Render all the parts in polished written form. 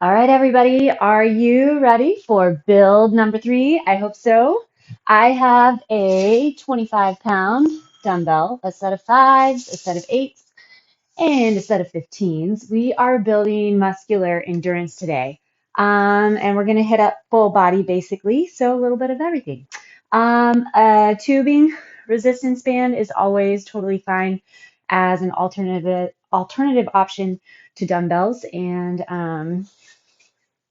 All right, everybody, are you ready for build number 3? I hope so. I have a 25-pound dumbbell, a set of 5s, a set of 8s, and a set of 15s. We are building muscular endurance today. And we're going to hit up full body basically, so a little bit of everything. A tubing resistance band is always totally fine as an alternative option to dumbbells. And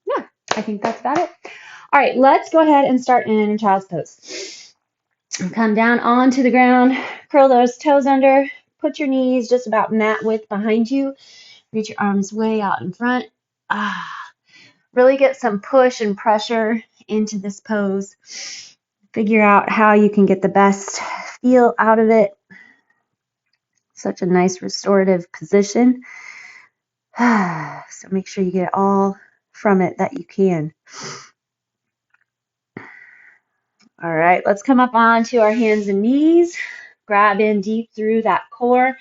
yeah, I think that's about it. All right, let's go ahead and start in child's pose. Come down onto the ground, curl those toes under, put your knees just about mat width behind you, reach your arms way out in front. Really get some push and pressure into this pose. Figure out how you can get the best feel out of it. Such a nice restorative position. So make sure you get all from it that you can. All right, let's come up onto our hands and knees. Grab in deep through that core.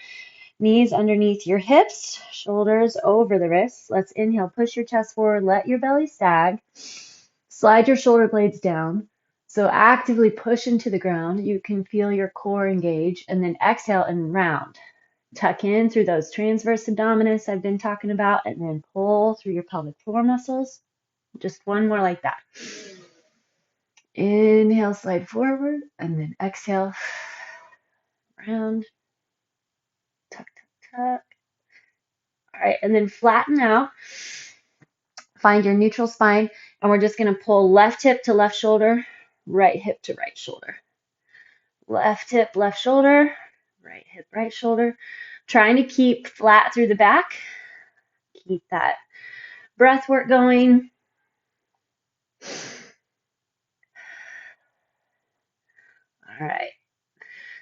Knees underneath your hips, shoulders over the wrists. Let's inhale, push your chest forward, let your belly sag. Slide your shoulder blades down. So actively push into the ground. You can feel your core engage, and then exhale and round. Tuck in through those transverse abdominis I've been talking about, and then pull through your pelvic floor muscles. Just one more like that. Inhale, slide forward, and then exhale, round, tuck, tuck, tuck. All right, and then flatten out. Find your neutral spine, and we're just going to pull left hip to left shoulder, right hip to right shoulder. Left hip, left shoulder, right hip, right shoulder. Trying to keep flat through the back. Keep that breath work going. All right.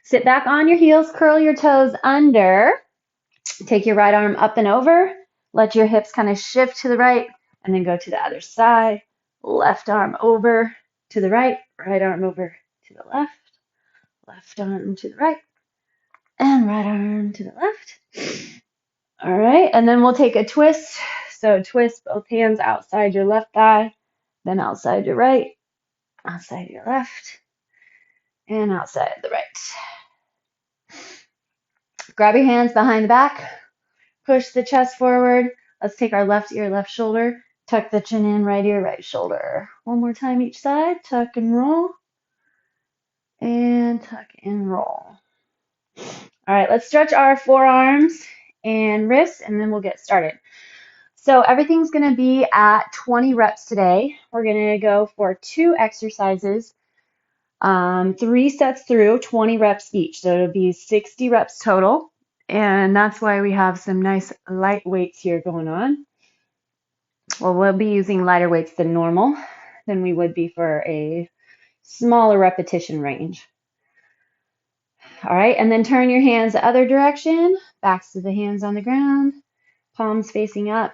Sit back on your heels, curl your toes under. Take your right arm up and over. Let your hips kind of shift to the right and then go to the other side. Left arm over to the right, right arm over to the left, left arm to the right, and right arm to the left. All right, and then we'll take a twist. So twist both hands outside your left thigh, then outside your right, outside your left, and outside the right. Grab your hands behind the back, push the chest forward. Let's take our left ear, left shoulder, tuck the chin in, right ear, right shoulder. One more time each side, tuck and roll, and tuck and roll. All right, let's stretch our forearms and wrists, and then we'll get started. So everything's going to be at 20 reps today. We're going to go for 2 exercises, 3 sets through, 20 reps each. So it'll be 60 reps total. And that's why we have some nice light weights here going on. Well, we'll be using lighter weights than normal than we would be for a smaller repetition range. All right, and then turn your hands the other direction, backs to the hands on the ground, palms facing up.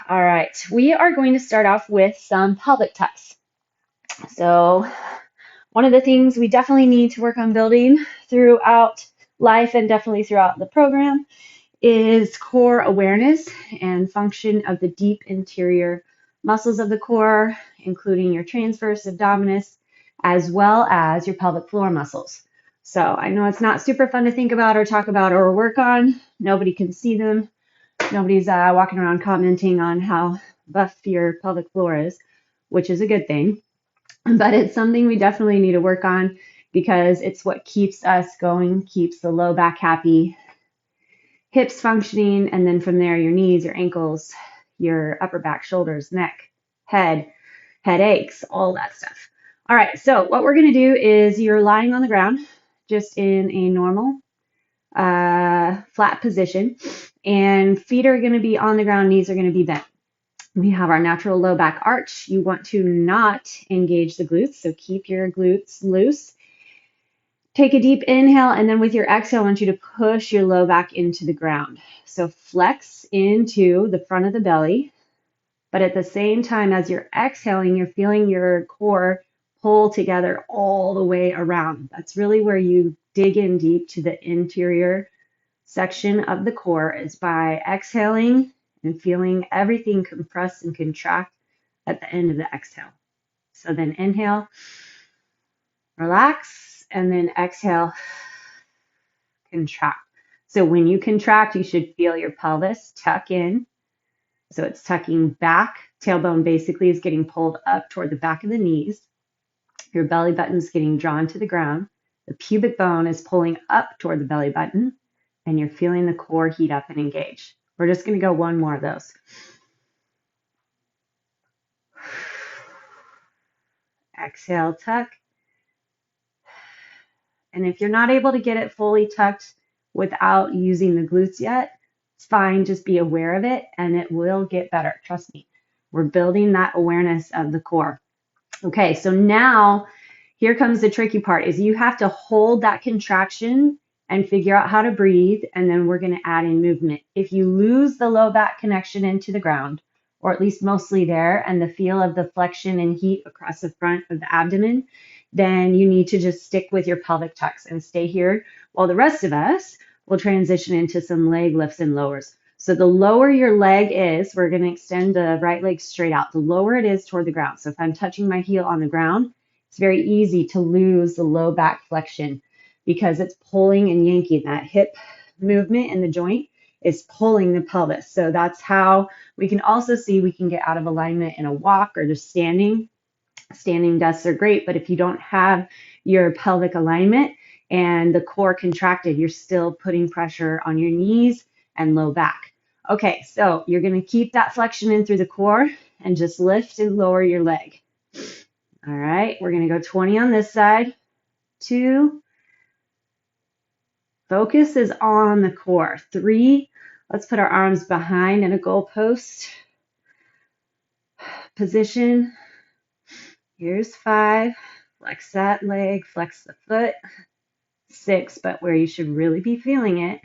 All right, we are going to start off with some pelvic tucks. So one of the things we definitely need to work on building throughout life and definitely throughout the program is core awareness and function of the deep interior muscles of the core, including your transverse abdominis, as well as your pelvic floor muscles. So I know it's not super fun to think about or talk about or work on. Nobody can see them. Nobody's walking around commenting on how buff your pelvic floor is, which is a good thing. But it's something we definitely need to work on because it's what keeps us going, keeps the low back happy, hips functioning, and then from there, your knees, your ankles, your upper back, shoulders, neck, head, headaches, all that stuff. All right, so what we're going to do is you're lying on the ground, just in a normal flat position, and feet are going to be on the ground, knees are going to be bent. We have our natural low back arch. You want to not engage the glutes, so keep your glutes loose. Take a deep inhale, and then with your exhale, I want you to push your low back into the ground. So flex into the front of the belly, but at the same time as you're exhaling, you're feeling your core pull together all the way around. That's really where you dig in deep to the interior section of the core is by exhaling and feeling everything compress and contract at the end of the exhale. So then inhale, relax, and then exhale, contract. So when you contract, you should feel your pelvis tuck in. So it's tucking back. Tailbone basically is getting pulled up toward the back of the knees. Your belly button is getting drawn to the ground. The pubic bone is pulling up toward the belly button, and you're feeling the core heat up and engage. We're just going to go one more of those. Exhale, tuck. And if you're not able to get it fully tucked without using the glutes yet, it's fine. Just be aware of it and it will get better. Trust me. We're building that awareness of the core. Okay, so now here comes the tricky part is you have to hold that contraction and figure out how to breathe, and then we're going to add in movement. If you lose the low back connection into the ground, or at least mostly there, and the feel of the flexion and heat across the front of the abdomen, then you need to just stick with your pelvic tucks and stay here while the rest of us will transition into some leg lifts and lowers. So the lower your leg is, we're going to extend the right leg straight out. The lower it is toward the ground. So if I'm touching my heel on the ground, it's very easy to lose the low back flexion because it's pulling and yanking. That hip movement in the joint is pulling the pelvis. So that's how we can also see we can get out of alignment in a walk or just standing. Standing desks are great, but if you don't have your pelvic alignment and the core contracted, you're still putting pressure on your knees and low back. Okay, so you're going to keep that flexion in through the core and just lift and lower your leg. All right, we're going to go 20 on this side. 2. Focus is on the core. 3. Let's put our arms behind in a goalpost position. Here's 5. Flex that leg, flex the foot. 6, but where you should really be feeling it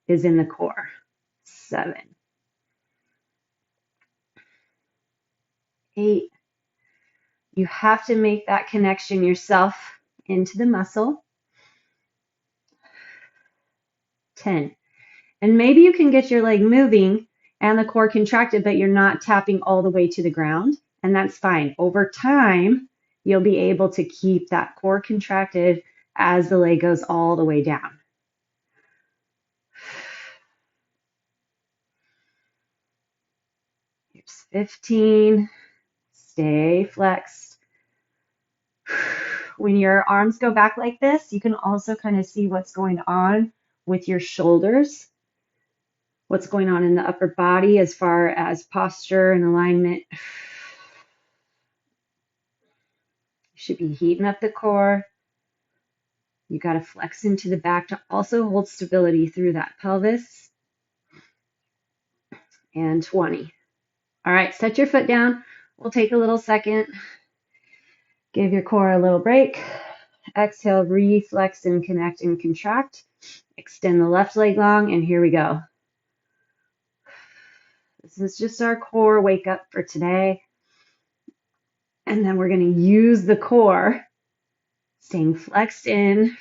is in the core. 7. 8. You have to make that connection yourself into the muscle. 10. And maybe you can get your leg moving and the core contracted, but you're not tapping all the way to the ground, and that's fine. Over time, you'll be able to keep that core contracted as the leg goes all the way down. Here's 15. Stay flexed. When your arms go back like this, you can also kind of see what's going on with your shoulders, what's going on in the upper body as far as posture and alignment. You should be heating up the core. You got to flex into the back to also hold stability through that pelvis. And 20. All right, set your foot down. We'll take a little second. Give your core a little break. Exhale, reflex and connect and contract. Extend the left leg long, and here we go. This is just our core wake up for today. And then we're going to use the core, staying flexed in,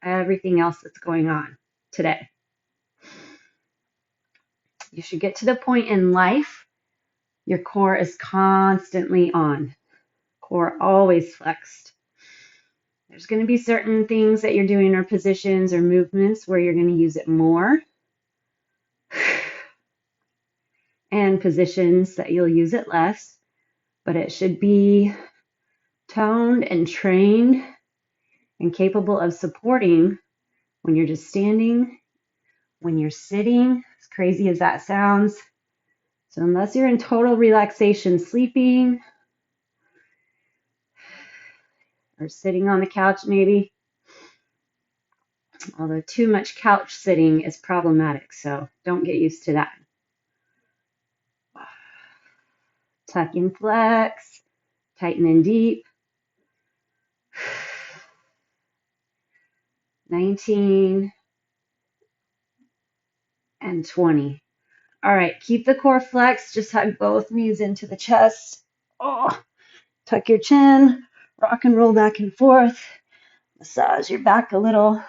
everything else that's going on today. You should get to the point in life your core is constantly on. Core always flexed. There's going to be certain things that you're doing or positions or movements where you're going to use it more, and positions that you'll use it less, but it should be toned and trained and capable of supporting when you're just standing, when you're sitting, as crazy as that sounds. So unless you're in total relaxation, sleeping, or sitting on the couch maybe, although too much couch sitting is problematic, so don't get used to that. Tuck and flex, tighten and deep. 19 and 20. All right, keep the core flexed. Just hug both knees into the chest. Oh, tuck your chin, rock and roll back and forth. Massage your back a little.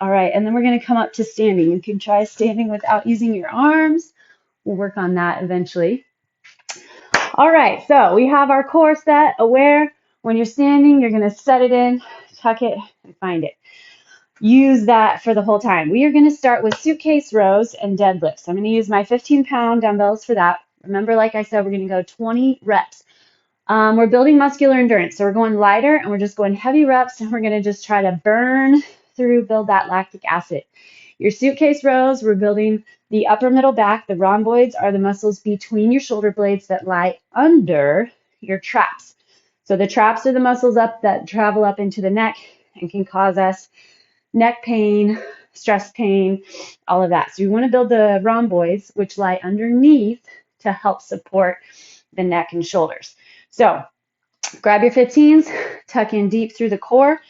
All right, and then we're going to come up to standing. You can try standing without using your arms. We'll work on that eventually. All right, so we have our core set, aware. When you're standing, you're going to set it in, tuck it, and find it. Use that for the whole time. We are going to start with suitcase rows and deadlifts. I'm going to use my 15-pound dumbbells for that. Remember, like I said, we're going to go 20 reps. We're building muscular endurance, so we're going lighter and we're just going heavy reps, and we're going to just try to burn through, build that lactic acid. Your suitcase rows, we're building the upper middle back. The rhomboids are the muscles between your shoulder blades that lie under your traps. So the traps are the muscles up that travel up into the neck and can cause us neck pain, stress pain, all of that. So you want to build the rhomboids, which lie underneath to help support the neck and shoulders. So grab your 15s, tuck in deep through the core.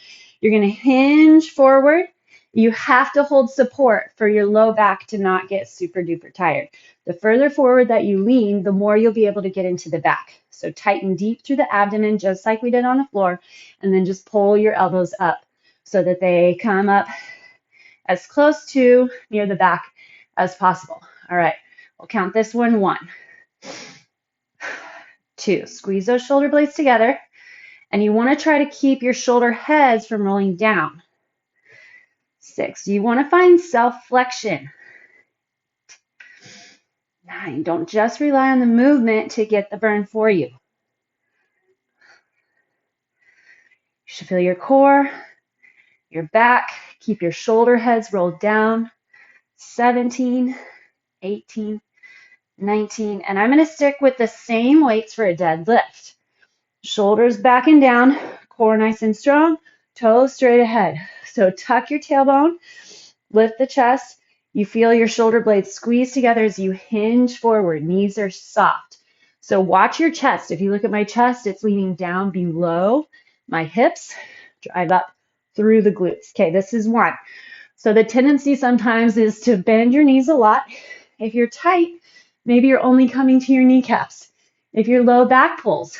You're going to hinge forward. You have to hold support for your low back to not get super duper tired. The further forward that you lean, the more you'll be able to get into the back. So tighten deep through the abdomen, just like we did on the floor, and then just pull your elbows up so that they come up as close to near the back as possible. All right, we'll count this one. 1, 2. Squeeze those shoulder blades together, and you want to try to keep your shoulder heads from rolling down. 6. You want to find self-flexion. 9. Don't just rely on the movement to get the burn for you. You should feel your core, your back. Keep your shoulder heads rolled down. 17, 18, 19. And I'm going to stick with the same weights for a deadlift. Shoulders back and down, core nice and strong, toes straight ahead. So tuck your tailbone, lift the chest. You feel your shoulder blades squeeze together as you hinge forward. Knees are soft. So watch your chest. If you look at my chest, it's leaning down below my hips. Drive up through the glutes. Okay, this is 1. So the tendency sometimes is to bend your knees a lot. If you're tight, maybe you're only coming to your kneecaps. If your low back pulls,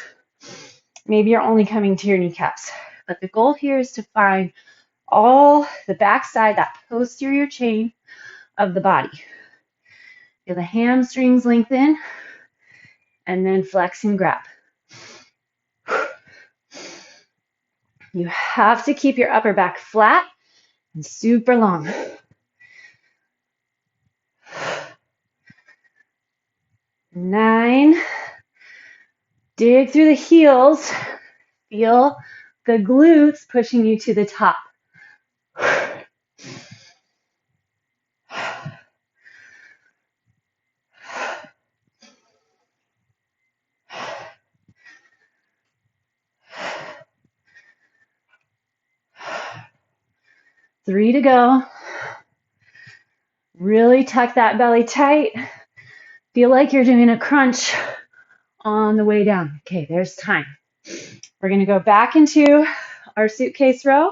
maybe you're only coming to your kneecaps. But the goal here is to find all the backside, that posterior chain of the body. Feel the hamstrings lengthen, and then flex and grab. You have to keep your upper back flat and super long. 9. Dig through the heels. Feel the glutes pushing you to the top. 3 to go. Really tuck that belly tight. Feel like you're doing a crunch on the way down. Okay, there's time. We're going to go back into our suitcase row.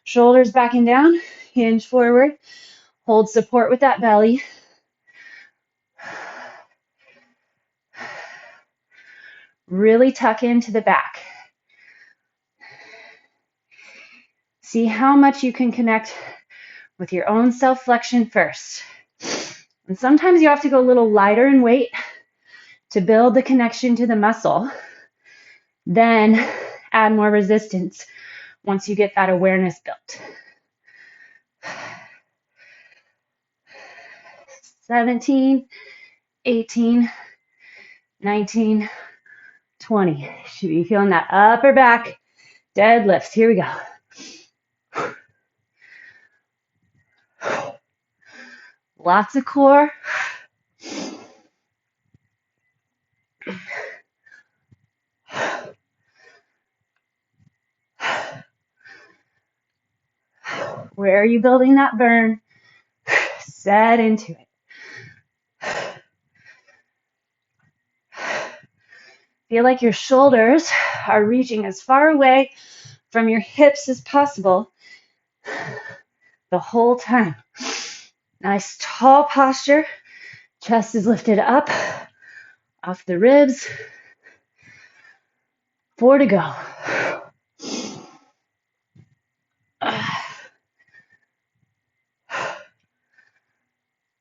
Shoulders back and down. Hinge forward. Hold support with that belly. Really tuck into the back. See how much you can connect with your own self-flexion first. And sometimes you have to go a little lighter in weight to build the connection to the muscle. Then add more resistance once you get that awareness built. 17, 18, 19, 20. Should be feeling that upper back deadlifts. Here we go. Lots of core. Where are you building that burn? Set into it. Feel like your shoulders are reaching as far away from your hips as possible the whole time. Nice tall posture. Chest is lifted up off the ribs. 4 to go.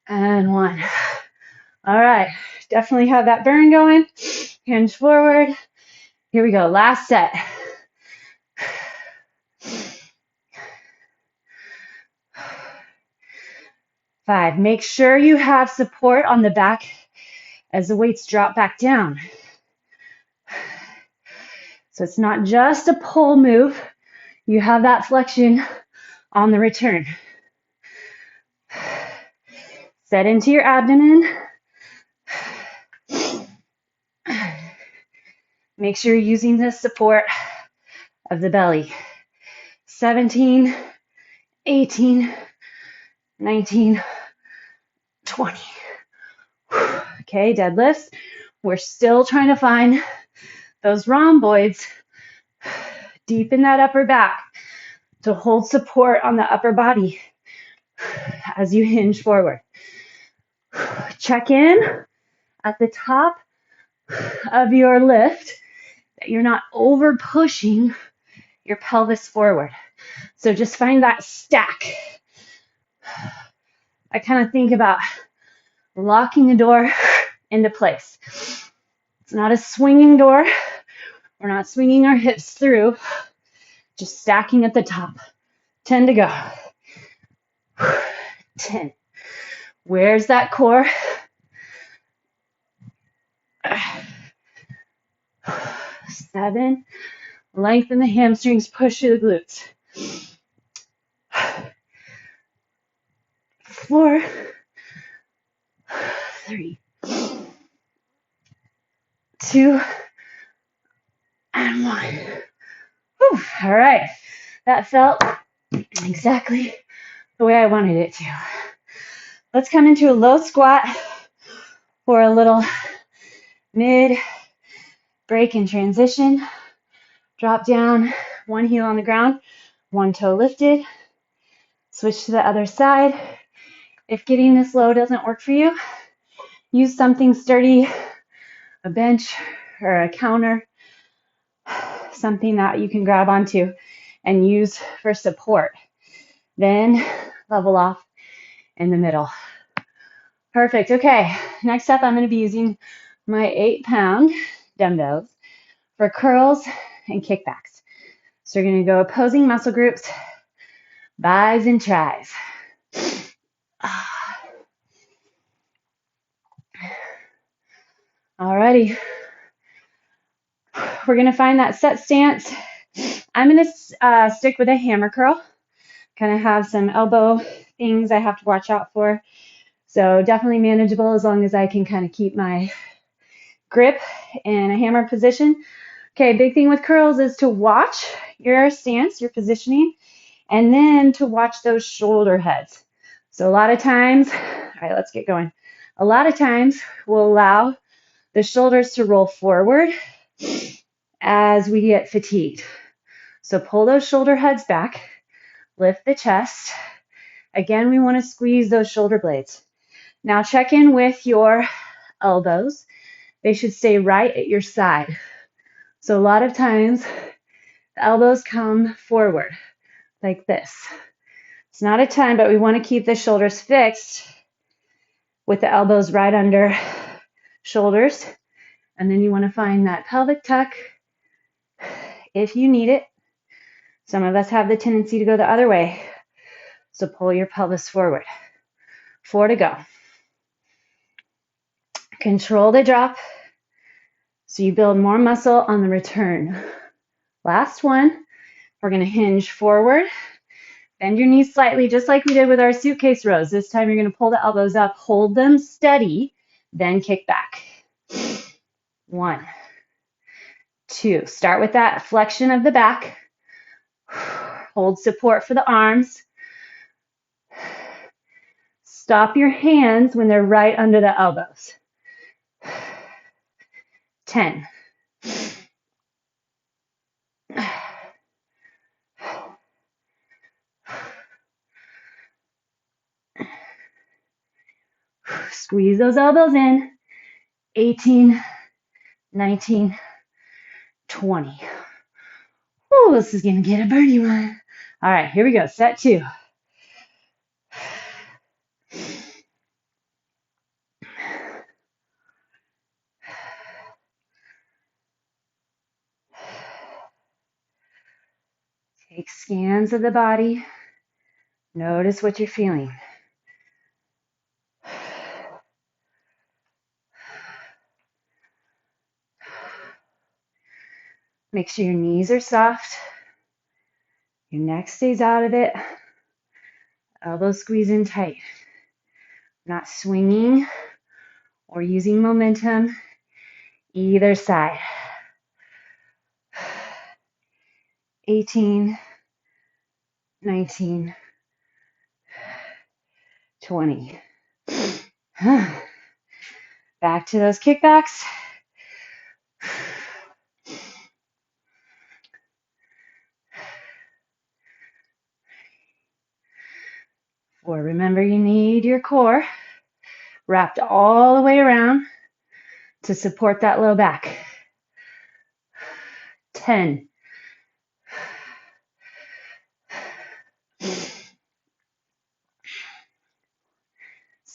and 1. All right, definitely have that burn going. Hinge forward. Here we go, last set. 5. Make sure you have support on the back as the weights drop back down. So it's not just a pull move. You have that flexion on the return. Set into your abdomen. Make sure you're using the support of the belly. 17, 18, 19, 20. Okay, deadlifts. We're still trying to find those rhomboids deep in that upper back to hold support on the upper body as you hinge forward. Check in at the top of your lift that you're not over pushing your pelvis forward. So just find that stack. I kind of think about locking the door into place. It's not a swinging door. We're not swinging our hips through, just stacking at the top. 10 to go. 10. Where's that core? 7. Lengthen the hamstrings, push through the glutes. 4, 3, 2, and 1. Whew. All right. That felt exactly the way I wanted it to. Let's come into a low squat or a little mid break and transition. Drop down, one heel on the ground, one toe lifted. Switch to the other side. If getting this low doesn't work for you, use something sturdy, a bench or a counter, something that you can grab onto and use for support. Then level off in the middle. Perfect. Okay, next up I'm going to be using my 8-pound dumbbells for curls and kickbacks. So you're going to go opposing muscle groups, bis and tris. Alrighty. We're going to find that set stance. I'm going to stick with a hammer curl. Kind of have some elbow things I have to watch out for. So definitely manageable as long as I can kind of keep my grip in a hammer position. Okay, big thing with curls is to watch your stance, your positioning, and then to watch those shoulder heads. So a lot of times, all right, let's get going. A lot of times we'll allow the shoulders to roll forward as we get fatigued. So pull those shoulder heads back, lift the chest. Again, we want to squeeze those shoulder blades. Now check in with your elbows. They should stay right at your side. So a lot of times the elbows come forward like this. It's not a ton, but we want to keep the shoulders fixed with the elbows right under shoulders. And then you want to find that pelvic tuck if you need it. Some of us have the tendency to go the other way. So pull your pelvis forward. 4 to go. Control the drop so you build more muscle on the return. Last one. We're going to hinge forward. Bend your knees slightly, just like we did with our suitcase rows. This time you're going to pull the elbows up, hold them steady, then kick back. 1, 2. Start with that flexion of the back. Hold support for the arms. Stop your hands when they're right under the elbows. 10. Squeeze those elbows in. 18, 19, 20. Oh, this is going to get a birdie one. All right, here we go. Set 2. Take scans of the body. Notice what you're feeling. Make sure your knees are soft. Your neck stays out of it. Elbows squeeze in tight. Not swinging or using momentum either side. 18, 19, 20. Back to those kickbacks. Or remember, you need your core wrapped all the way around to support that low back. 10.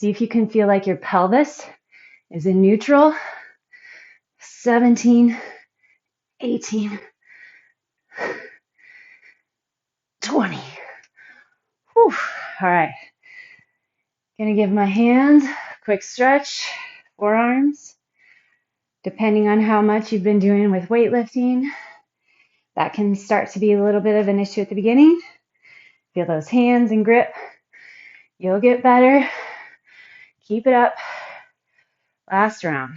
See if you can feel like your pelvis is in neutral. 17, 18, 20. Whew. All right. Gonna give my hands a quick stretch, forearms. Depending on how much you've been doing with weightlifting, that can start to be a little bit of an issue at the beginning. Feel those hands and grip. You'll get better. Keep it up. Last round.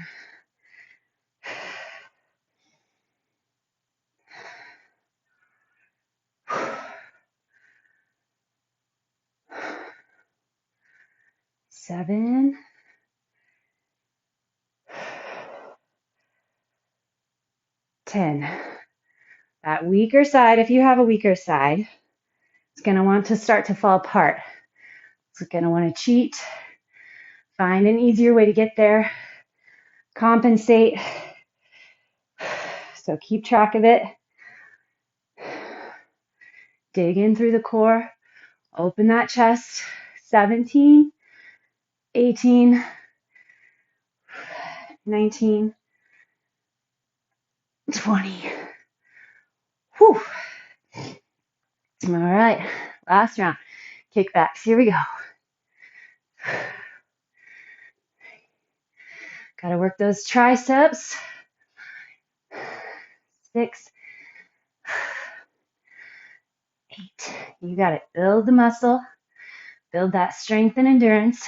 Seven. 10. That weaker side, if you have a weaker side, it's going to want to start to fall apart. It's going to want to cheat. Find an easier way to get there. Compensate. So keep track of it. Dig in through the core. Open that chest. 17, 18, 19, 20. Whew. All right, last round. Kickbacks. Here we go. Got to work those triceps. 6, 8. You got it. Build the muscle. Build that strength and endurance.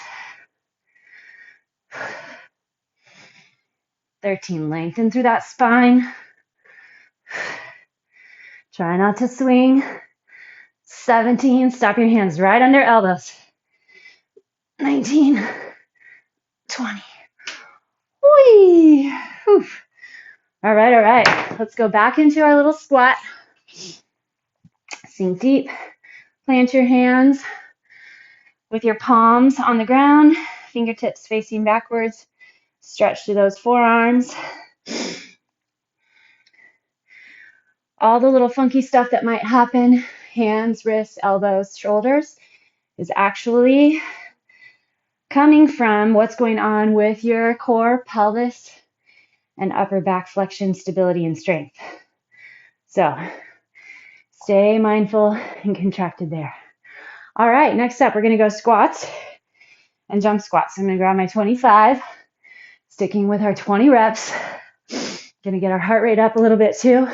13. Lengthen through that spine. Try not to swing. 17. Stop your hands right under elbows. 19. 20. Whee! Whew. All right. Let's go back into our little squat. Sink deep. Plant your hands with your palms on the ground, fingertips facing backwards. Stretch through those forearms. All the little funky stuff that might happen, hands, wrists, elbows, shoulders, is actually coming from what's going on with your core, pelvis, and upper back flexion, stability, and strength. So stay mindful and contracted there. All right, next up, we're going to go squats and jump squats. I'm going to grab my 25, sticking with our 20 reps. Going to get our heart rate up a little bit too.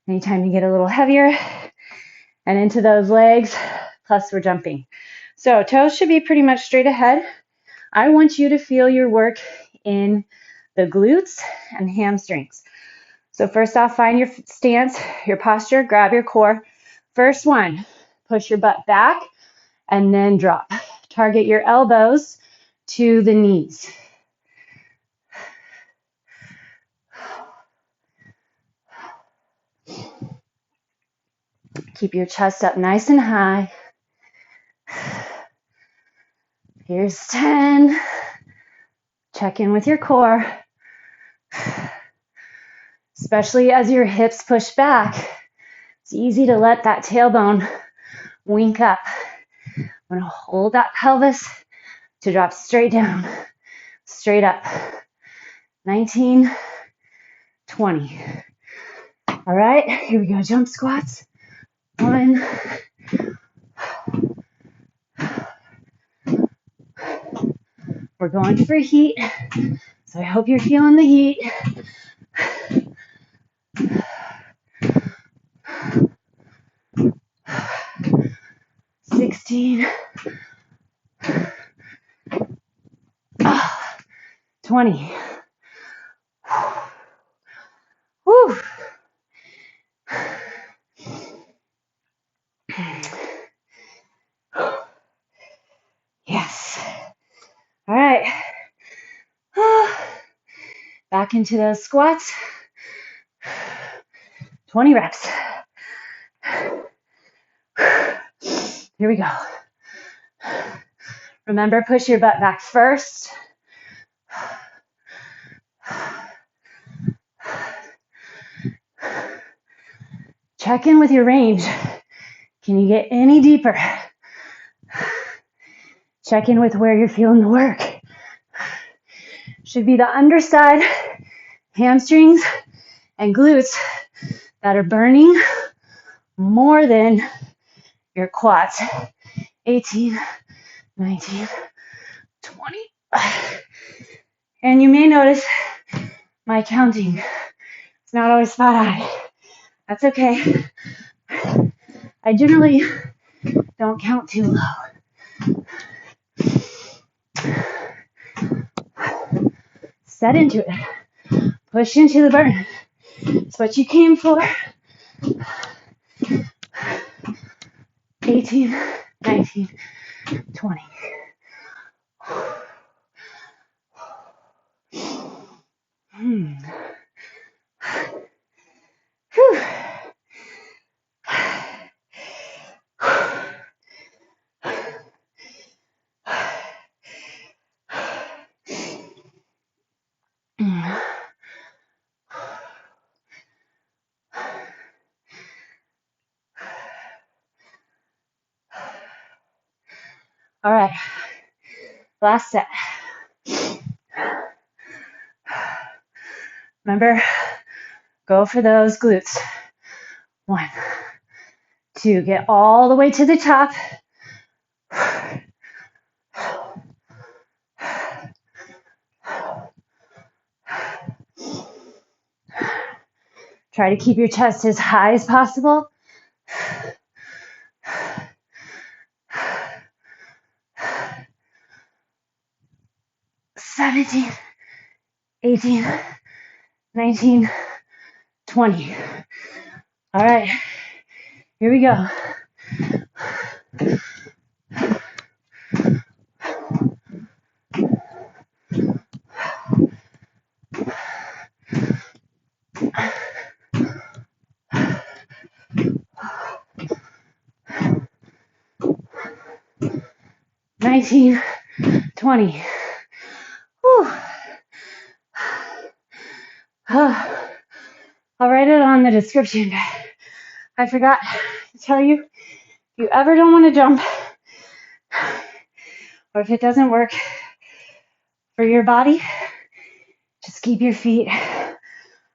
Anytime you get a little heavier and into those legs, plus we're jumping. So toes should be pretty much straight ahead. I want you to feel your work in the glutes and hamstrings. So first off, find your stance, your posture, grab your core. First one, push your butt back and then drop. Target your elbows to the knees. Keep your chest up nice and high. Here's 10. Check in with your core. Especially as your hips push back, it's easy to let that tailbone wink up. I'm going to hold that pelvis to drop straight down, straight up. 19, 20. All right, here we go, jump squats. 1. We're going for heat, so I hope you're feeling the heat. 16. 20. Whew. Yes. All right. Back into those squats. 20 reps. Here we go. Remember, push your butt back first. Check in with your range. Can you get any deeper? Check in with where you're feeling the work. Should be the underside, hamstrings, and glutes that are burning more than your quads. 18, 19, 20. And you may notice my counting. It's not always spot on. That's okay. I generally don't count too low. Set into it. Push into the burn. It's what you came for. 18, 19, 20. Whew. All right, last set. Remember, go for those glutes. 1, 2, get all the way to the top. Try to keep your chest as high as possible. 17, 18, 19, 20. All right, here we go. Nineteen, 20. Whew. I'll write it on the description. I forgot to tell you, if you ever don't want to jump, or if it doesn't work for your body, just keep your feet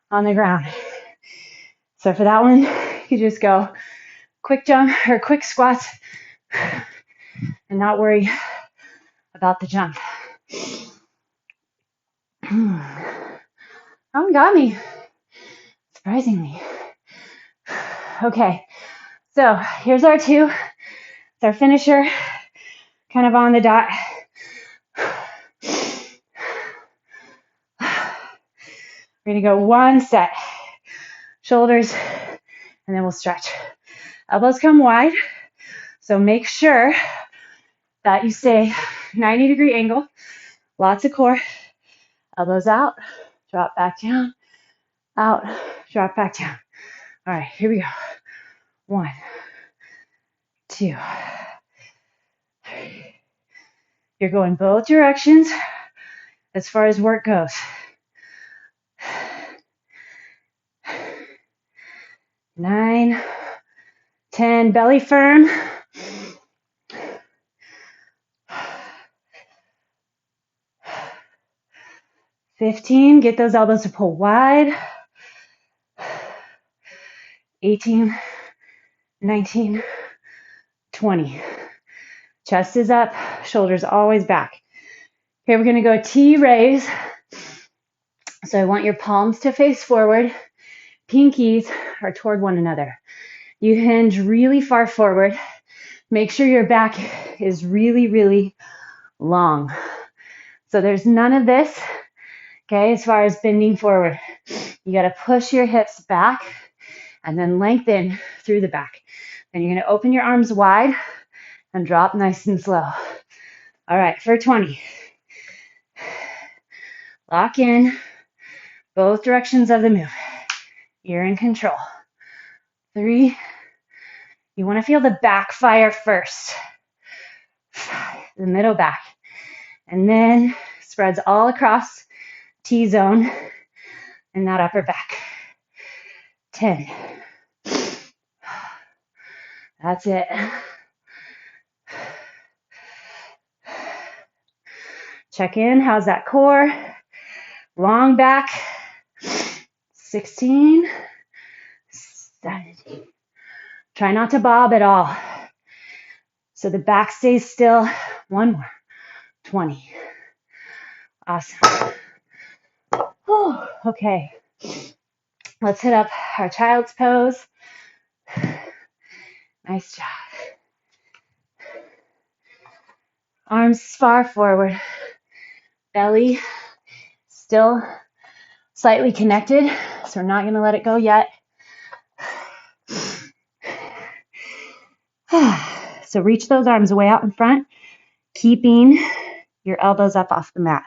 on the ground. So for that one, you just go quick jump or quick squats and not worry about the jump. That one got me, surprisingly. Okay, so here's our 2. It's our finisher, kind of on the dot. We're gonna go 1 set. Shoulders, and then we'll stretch. Elbows come wide, so make sure that you stay 90-degree angle. Lots of core. Elbows out, drop back down, out, drop back down. All right, here we go. 1, 2, 3. You're going both directions as far as work goes. 9, 10, belly firm. 15, get those elbows to pull wide. 18, 19, 20. Chest is up, shoulders always back. Okay, we're gonna go T-raise. So I want your palms to face forward. Pinkies are toward one another. You hinge really far forward. Make sure your back is really, really long. So there's none of this, okay, as far as bending forward. You got to push your hips back and then lengthen through the back. Then you're going to open your arms wide and drop nice and slow. All right, for 20. Lock in both directions of the move. You're in control. 3. You want to feel the back fire first. 5. The middle back. And then spreads all across T-zone and that upper back. 10. That's it. Check in. How's that core? Long back. 16. 17. Try not to bob at all. So the back stays still. 1 more. 20. Awesome. Oh, okay. Let's hit up our child's pose. Nice job. Arms far forward. Belly still slightly connected, so we're not going to let it go yet. So reach those arms way out in front, keeping your elbows up off the mat.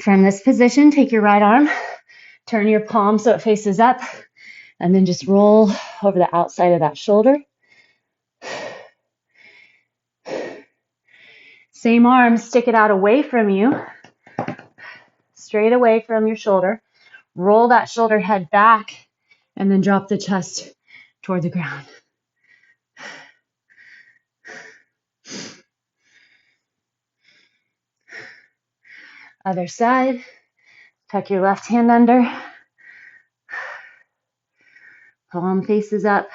From this position, take your right arm, turn your palm so it faces up, and then just roll over the outside of that shoulder. Same arm, stick it out away from you, straight away from your shoulder. Roll that shoulder head back, and then drop the chest toward the ground. Other side, tuck your left hand under. Palm faces up.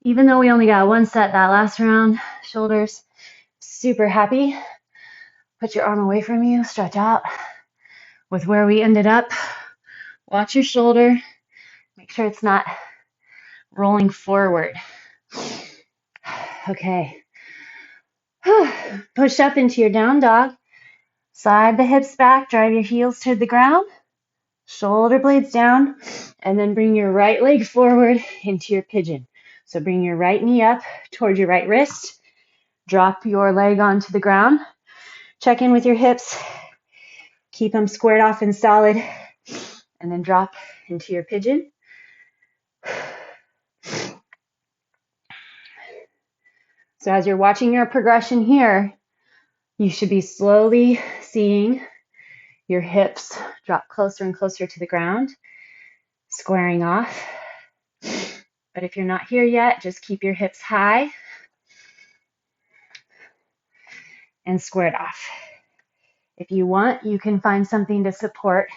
Even though we only got one set that last round, shoulders super happy. Put your arm away from you, stretch out. With where we ended up, watch your shoulder. Make sure it's not rolling forward. Okay. Push up into your down dog. Slide the hips back, drive your heels to the ground. Shoulder blades down, and then bring your right leg forward into your pigeon. So bring your right knee up towards your right wrist. Drop your leg onto the ground. Check in with your hips. Keep them squared off and solid. And then drop into your pigeon. So as you're watching your progression here, you should be slowly seeing your hips drop closer and closer to the ground, squaring off. But if you're not here yet, just keep your hips high and squared off. If you want, you can find something to support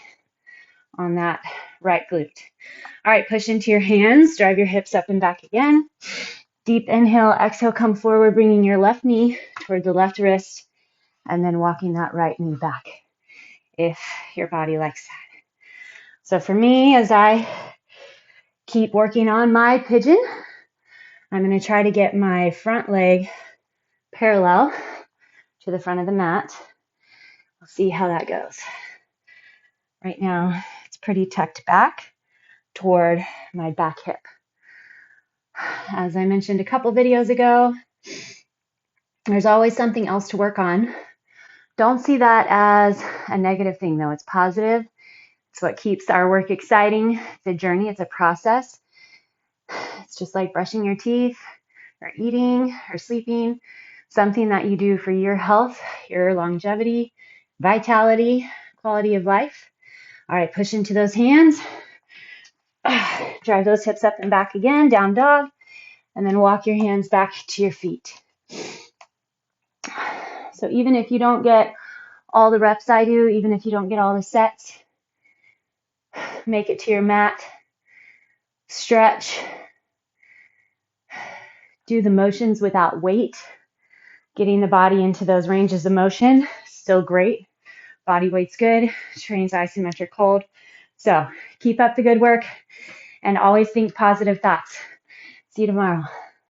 on that right glute. All right, push into your hands, drive your hips up and back again. Deep inhale, exhale, come forward, bringing your left knee toward the left wrist, and then walking that right knee back if your body likes that. So for me, as I keep working on my pigeon, I'm going to try to get my front leg parallel to the front of the mat. We'll see how that goes. Right now, it's pretty tucked back toward my back hip. As I mentioned a couple videos ago, there's always something else to work on. Don't see that as a negative thing, though. It's positive. It's what keeps our work exciting. It's a journey. It's a process. It's just like brushing your teeth or eating or sleeping. Something that you do for your health, your longevity, vitality, quality of life. All right, push into those hands. Drive those hips up and back again, down dog, and then walk your hands back to your feet. So even if you don't get all the reps I do, even if you don't get all the sets, Make it to your mat. Stretch. Do the motions without weight. Getting the body into those ranges of motion, still great. Body weight's good. Trains isometric hold. So keep up the good work and always think positive thoughts. See you tomorrow.